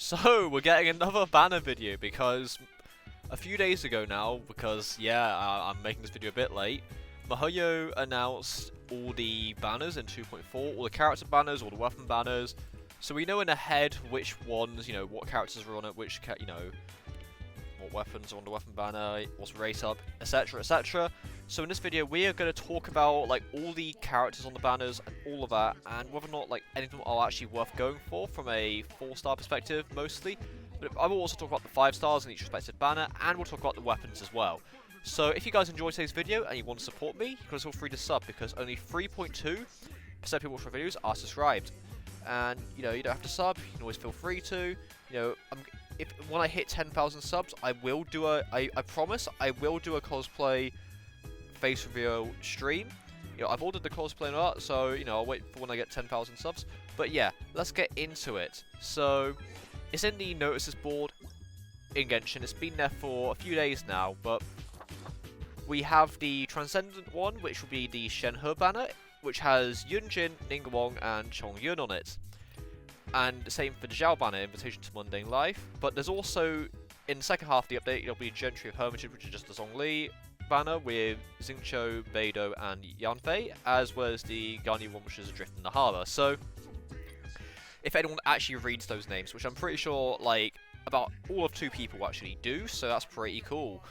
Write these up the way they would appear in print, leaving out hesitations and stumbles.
So, we're getting another banner video because a few days ago now, I'm making this video a bit late, miHoYo announced all the banners in 2.4, all the character banners, all the weapon banners, so we know in ahead which ones, what characters are on it, what weapons are on the weapon banner, what's rate up, etc, etc. So in this video we are going to talk about all the characters on the banners and all of that, and whether or not any of them are actually worth going for from a 4-star perspective mostly. But I will also talk about the 5 stars in each respective banner, and we'll talk about the weapons as well. So if you guys enjoyed today's video and you want to support me, you can feel free to sub, because only 3.2% of people watching videos are subscribed. And you don't have to sub, you can always feel free to. When I hit 10,000 subs, I promise I will do a cosplay face reveal stream. I've ordered the cosplay and art, so I'll wait for when I get 10,000 subs. But yeah, let's get into it. So it's in the notices board in Genshin. It's been there for a few days now, but we have the Transcendent one, which will be the Shenhe banner, which has Yun Jin, Ningguang, and Chongyun on it. And the same for the Xiao banner, Invitation to Mundane Life. But there's also, in the second half of the update, there'll be Gentry of Hermitage, which is just the Zhongli banner with Xingqiu, Beidou, and Yanfei, as well as the Ganyu one, which is Adrift in the Harbour. So, if anyone actually reads those names, which I'm pretty sure, about all of 2 people actually do, so that's pretty cool.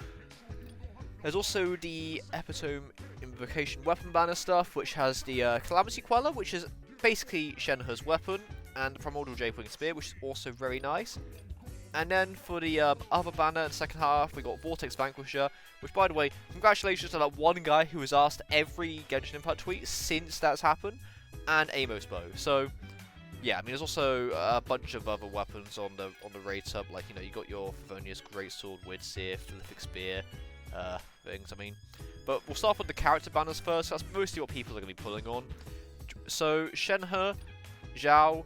There's also the Epitome Invocation weapon banner stuff, which has the Calamity Queller, which is basically Shenhe's weapon, and the Primordial Jade-Winged Spear, which is also very nice. And then for the other banner in the second half, we got Vortex Vanquisher, which, by the way, congratulations to that one guy who has asked every Genshin Impact tweet since that's happened, and Amos Bow. So, yeah, there's also a bunch of other weapons on the rate up, you got your Favonius Greatsword, Widseer, Prolific Spear, things, But we'll start with the character banners first. That's mostly what people are going to be pulling on. So, Shenhe, Xiao,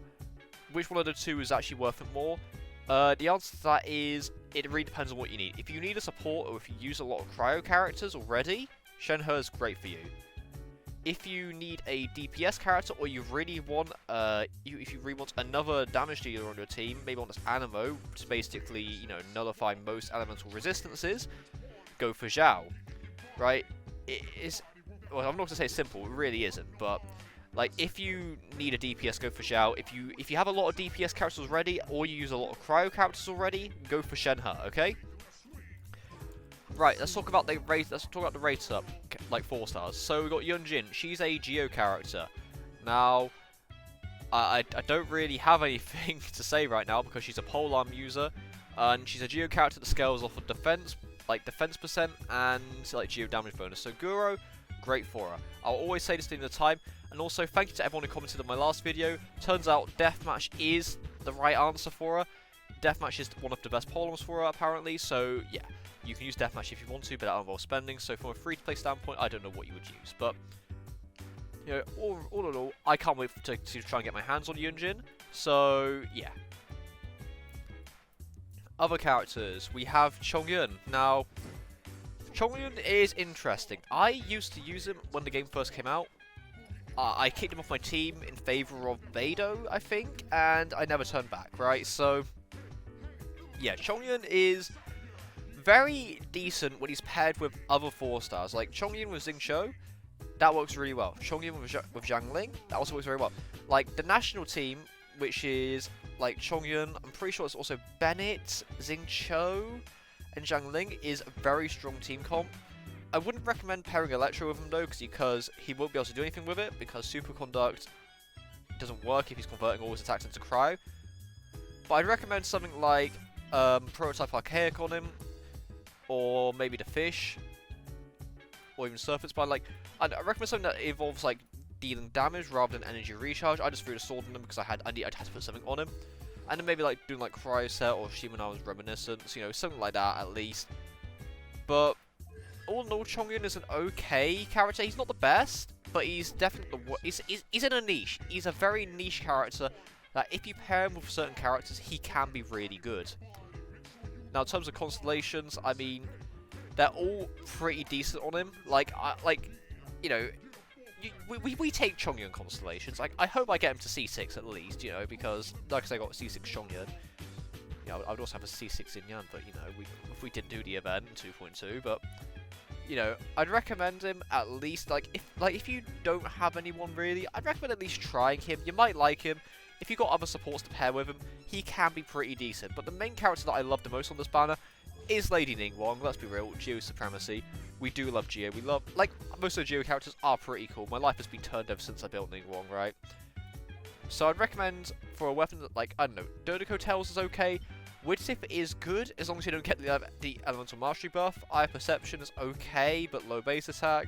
which one of the 2 is actually worth it more? The answer to that is, it really depends on what you need. If you need a support, or if you use a lot of cryo characters already, Shenhe is great for you. If you need a DPS character, or you really want, if you really want another damage dealer on your team, maybe on this Animo, to basically, nullify most elemental resistances, go for Xiao, right? Well, I'm not going to say it's simple, it really isn't, but if you need a DPS, go for Xiao. If you have a lot of DPS characters already, or you use a lot of cryo characters already, go for Shenhe, okay? Right, let's talk about the rates up, 4 stars. So we've got Yun Jin. She's a Geo character. Now, I don't really have anything to say right now because she's a polearm user, and she's a Geo character that scales off of defense percent and Geo damage bonus. So Guro, great for her. I'll always say this at the end of the time. And also, thank you to everyone who commented on my last video. Turns out Deathmatch is the right answer for her. Deathmatch is one of the best polearms for her, apparently. So, yeah, you can use Deathmatch if you want to, but that involves spending. So, from a free-to-play standpoint, I don't know what you would use. But, all in all, I can't wait to try and get my hands on Yun Jin. So, yeah. Other characters, we have Chongyun. Now, Chongyun is interesting. I used to use him when the game first came out. I kicked him off my team in favour of Beidou, I think, and I never turned back, right? So, yeah, Chongyun is very decent when he's paired with other 4 stars. Like Chongyun with Xingqiu, that works really well. Chongyun with Zhangling, that also works very well. The national team, which is Chongyun, I'm pretty sure it's also Bennett, Xingqiu, and Zhangling, is a very strong team comp. I wouldn't recommend pairing Electro with him though, because he won't be able to do anything with it, because Superconduct doesn't work if he's converting all his attacks into Cryo. But I'd recommend something like Prototype Archaic on him, or maybe the Fish, or even Surface. But I'd recommend something that involves dealing damage rather than energy recharge. I just threw the sword on him because I'd had to put something on him, and then maybe doing Cryo Set or Shimenao's Reminiscence, something like that at least. But all in all, Chongyun is an okay character. He's not the best, but he's definitely he's in a niche. He's a very niche character that if you pair him with certain characters, he can be really good. Now, in terms of constellations, they're all pretty decent on him. we take Chongyun constellations. I hope I get him to C6 at least, because like I say, I got C6 Chongyun. I would also have a C6 in Yan, but you know, if we didn't do the event 2.2, but you know, I'd recommend him at least. If you don't have anyone really, I'd recommend at least trying him. You might like him. If you've got other supports to pair with him, he can be pretty decent. But the main character that I love the most on this banner is Lady Ningguang. Let's be real, Geo supremacy. We do love Geo. We love, like, most of the Geo characters are pretty cool. My life has been turned ever since I built Ningguang, right? So I'd recommend for a weapon that, like, I don't know, Dodoko Tails is okay. Widowsif is good, as long as you don't get the Elemental Mastery buff. Eye of Perception is okay, but low base attack.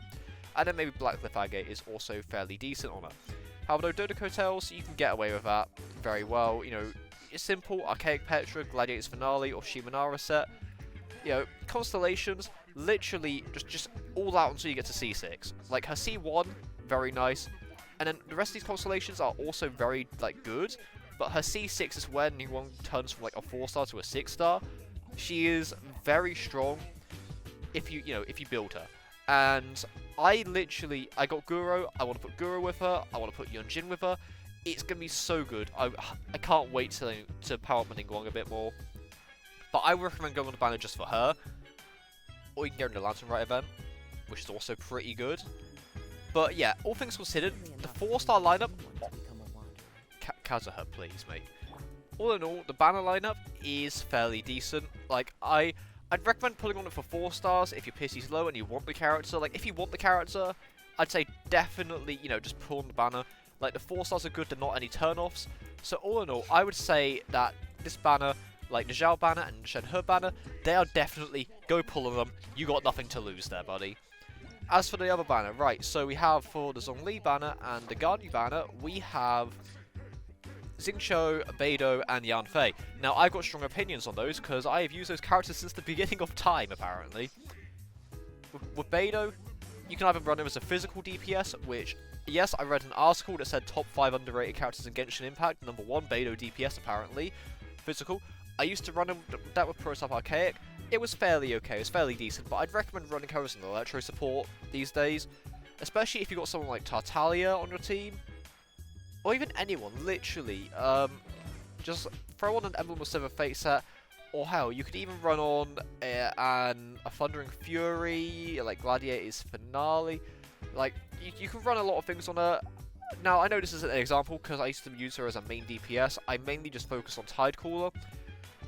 And then maybe Blackcliff Agate is also fairly decent on it. However, Dodoko Tails, you can get away with that very well. You know, it's simple, Archaic Petra, Gladiator's Finale, or Shimanara set. You know, Constellations, literally just all out until you get to C6. Like, her C1, very nice. And then the rest of these Constellations are also very, like, good. But her C6 is when Ningguang turns from like a 4-star to a 6-star. She is very strong if you build her. And I got Guro. I want to put Guro with her. I want to put Yun Jin with her. It's gonna be so good. I can't wait to power up my Ningguang a bit more. But I would recommend going on the banner just for her. Or you can go in the Lantern Rite event, which is also pretty good. But yeah, all things considered, the 4-star lineup. Kazuha, please, mate. All in all, the banner lineup is fairly decent. Like, I'd recommend pulling on it for 4 stars if your PC's low and you want the character. Like, if you want the character, I'd say definitely, you know, just pull on the banner. Like, the 4 stars are good, they're not any turn-offs. So all in all, I would say that this banner, like the Zhao banner and Shenhe banner, they are definitely, go pull on them. You got nothing to lose there, buddy. As for the other banner, right, so we have for the Zhongli banner and the Ganyu banner, we have Xingqiu, Beidou, and Yanfei. Now, I've got strong opinions on those because I have used those characters since the beginning of time, apparently. With Beidou, you can either run him as a physical DPS, which, yes, I read an article that said top 5 underrated characters in Genshin Impact. Number 1, Beidou DPS, apparently. Physical. I used to run him that with Prototype Archaic. It was fairly okay, it was fairly decent, but I'd recommend running her as an Electro support these days. Especially if you've got someone like Tartaglia on your team. Or even anyone, literally. Just throw on an Emblem of Seven Fate set, or hell, you could even run on a Thundering Fury, like Gladiator's Finale. Like, you can run a lot of things on her. Now, I know this isn't an example, because I used to use her as a main DPS. I mainly just focus on Tidecooler.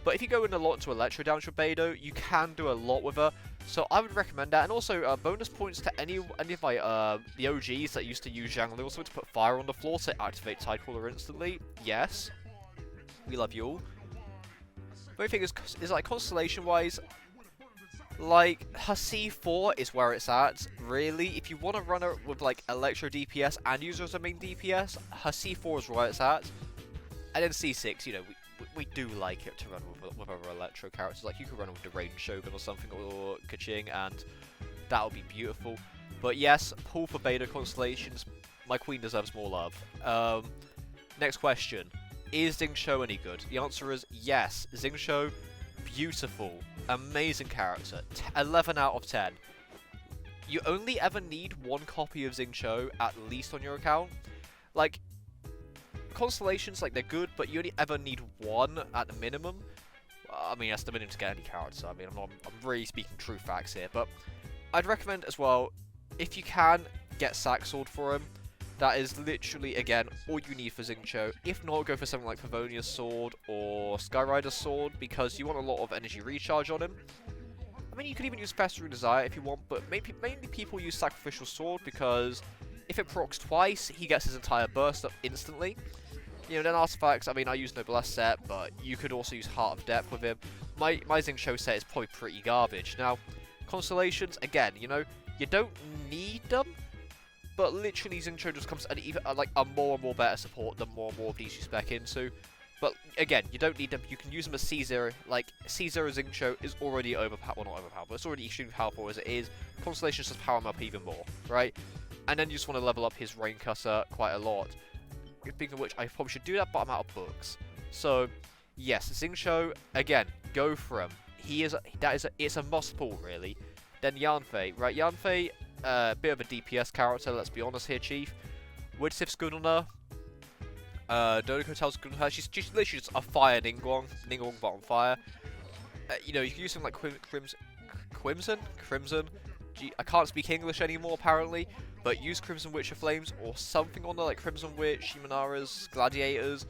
But if you go in a lot into Electro damage with Beidou, you can do a lot with her. So I would recommend that, and also bonus points to any of my the OGs that used to use Zhongli also to put fire on the floor to activate Tidecooler instantly. Yes, we love you all. The only thing is like constellation wise, like her C4 is where it's at. Really, if you want to run her with like Electro DPS and use her as a main DPS, her C4 is where it's at. And then C6, you know, we do like it to run with other Electro characters. Like, you could run with the Raiden Shogun or something, or Keqing, and that would be beautiful. But yes, pull for Beidou Constellations. My queen deserves more love. Next question. Is Xingqiu any good? The answer is yes. Xingqiu, beautiful. Amazing character. 11 out of 10. You only ever need 1 copy of Xingqiu, at least on your account. Like, Constellations, like, they're good, but you only ever need 1 at the minimum. I mean, that's the minimum to get any character. I mean, I'm really speaking true facts here, but I'd recommend as well, if you can, get Sack Sword for him. That is literally, again, all you need for Xingqiu. If not, go for something like Favonia's Sword or Skyrider's Sword, because you want a lot of energy recharge on him. I mean, you could even use Festering Desire if you want, but mainly people use Sacrificial Sword, because if it procs twice, he gets his entire burst up instantly. You know, then artifacts, I mean, I use Noblesse set, but you could also use Heart of Depth with him. My Xingqiu set is probably pretty garbage. Now, Constellations, again, you know, you don't need them, but literally Xingqiu just comes at like a more and more better support the more and more of these you spec into. But again, you don't need them. You can use them as C0. Like, C0 Xingqiu is already overpowered. Well, not overpowered, but it's already extremely powerful as it is. Constellations just power him up even more, right? And then you just want to level up his Rain Cutter quite a lot. Speaking of which, I probably should do that, but I'm out of books. So, yes, Xingqiu, again, go for him. It's a must pull, really. Then Yanfei, right? Yanfei, bit of a DPS character, let's be honest here, Chief. Widowsif's good on her. Dodoko tells good her. She's literally just a fire Ningguang. Ningguang bottom fire. You know, you can use something like Crimson. Gee, I can't speak English anymore apparently, but use Crimson Witcher Flames or something on there like Crimson Witch, Shimanara's, Gladiators,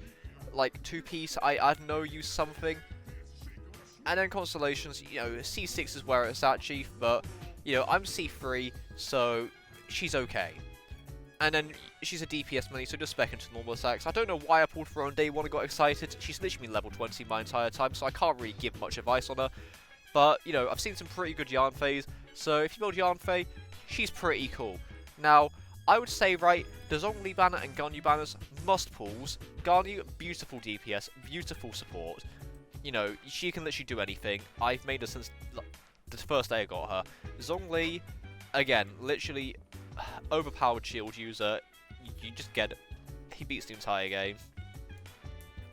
like 2-piece. I don't know, use something. And then Constellations, you know, C6 is where it's at, Chief, but, you know, I'm C3, so she's okay. And then she's a DPS money, so just spec into normal attacks. I don't know why I pulled for her on day 1 and got excited. She's literally been level 20 my entire time, so I can't really give much advice on her. But, you know, I've seen some pretty good Yanfeis, so if you build Yanfei, she's pretty cool. Now, I would say, right, the Zhongli banner and Ganyu banners, must pulls. Ganyu, beautiful DPS, beautiful support. You know, she can literally do anything. I've made her since the first day I got her. Zhongli, again, literally overpowered shield user. You just get it. He beats the entire game.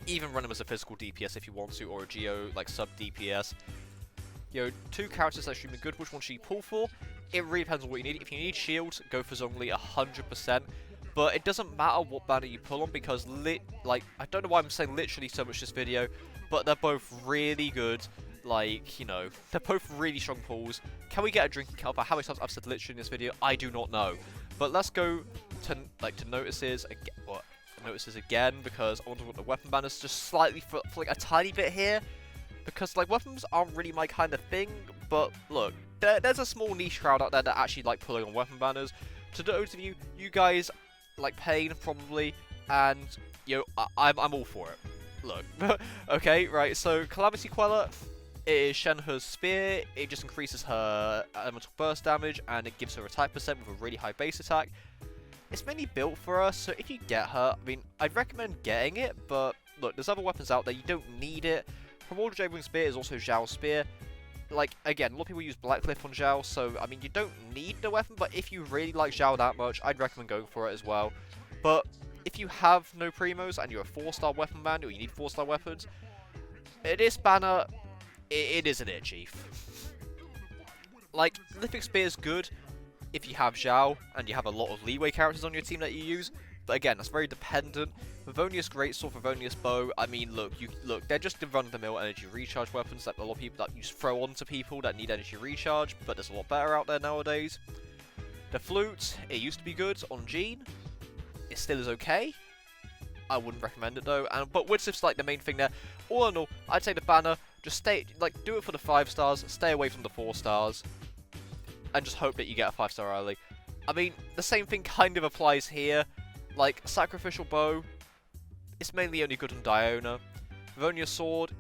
Even run him as a physical DPS if you want to, or a Geo, like, sub-DPS. You know, 2 characters that are extremely good. Which one should you pull for? It really depends on what you need. If you need shield, go for Zhongli 100%. But it doesn't matter what banner you pull on, because, like, I don't know why I'm saying literally so much this video, but they're both really good. Like, you know, they're both really strong pulls. Can we get a drinking count for how many times I've said literally in this video? I do not know. But let's go to notices again, because I want to put the weapon banners just slightly for like a tiny bit here, because like weapons aren't really my kind of thing. But look, there's a small niche crowd out there that actually like pulling on weapon banners. To those of you guys like Pain probably, and you know I'm all for it. Look, okay, right. So Calamity Queller. It is Shenhe's spear. It just increases her elemental burst damage, and it gives her attack percent with a really high base attack. It's mainly built for her, so if you get her, I mean, I'd recommend getting it, but look, there's other weapons out there, you don't need it. Primordial Javelin Spear is also Xiao's spear. Like, again, a lot of people use Blackcliff on Xiao, so, I mean, you don't need the weapon, but if you really like Xiao that much, I'd recommend going for it as well. But if you have no primos, and you're a 4-star weapon man, or you need 4-star weapons, this banner, it isn't it, Chief. Like, Lithic Spear is good if you have Xiao, and you have a lot of leeway characters on your team that you use, but again, that's very dependent. Favonius Greatsword, Favonius Bow, I mean, look, they're just the run-of-the-mill energy recharge weapons that a lot of people that you throw onto people that need energy recharge, but there's a lot better out there nowadays. The Flute, it used to be good on Jean. It still is okay. I wouldn't recommend it though, but Widsif's like the main thing there. All in all, I'd say the banner, just do it for the 5 stars, stay away from the 4 stars, and just hope that you get a 5-star early. I mean, the same thing kind of applies here. Like, Sacrificial Bow, it's mainly only good on Diona. Livonia Sword,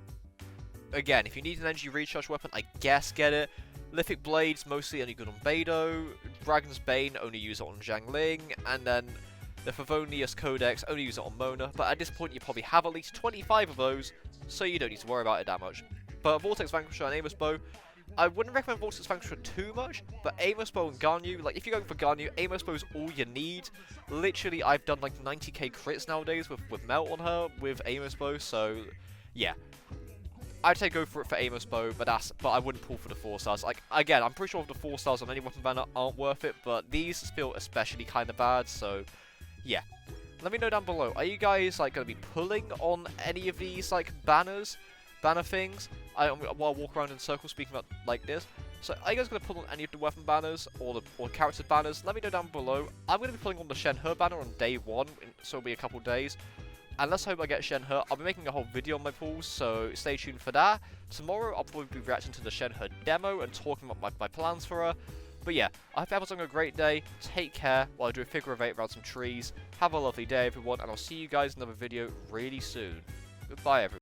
again, if you need an energy recharge weapon, I guess get it. Lithic Blades, mostly only good on Beidou. Dragon's Bane, only use it on Zhangling. And then the Favonius Codex, only use it on Mona. But at this point, you probably have at least 25 of those, so you don't need to worry about it that much. But Vortex Vanquisher and Amos Bow, I wouldn't recommend Vortex Vanquisher too much, but Amos Bow and Ganyu, like if you're going for Ganyu, Amos Bow is all you need. Literally, I've done like 90k crits nowadays with Melt on her with Amos Bow, so yeah. I'd say go for it for Amos Bow, but I wouldn't pull for the 4 stars. Like again, I'm pretty sure the 4 stars on any weapon banner aren't worth it, but these feel especially kind of bad, so yeah. Let me know down below. Are you guys like going to be pulling on any of these like banner things? While I walk around in circles speaking about like this. So are you guys going to pull on any of the weapon banners or character banners? Let me know down below. I'm going to be pulling on the Shenhe banner on day 1, so it'll be a couple days. And let's hope I get Shenhe. I'll be making a whole video on my pulls, so stay tuned for that. Tomorrow I'll probably be reacting to the Shenhe demo and talking about my plans for her. But yeah, I hope everyone's having a great day. Take care while I do a figure of 8 around some trees. Have a lovely day everyone, and I'll see you guys in another video really soon. Goodbye everyone.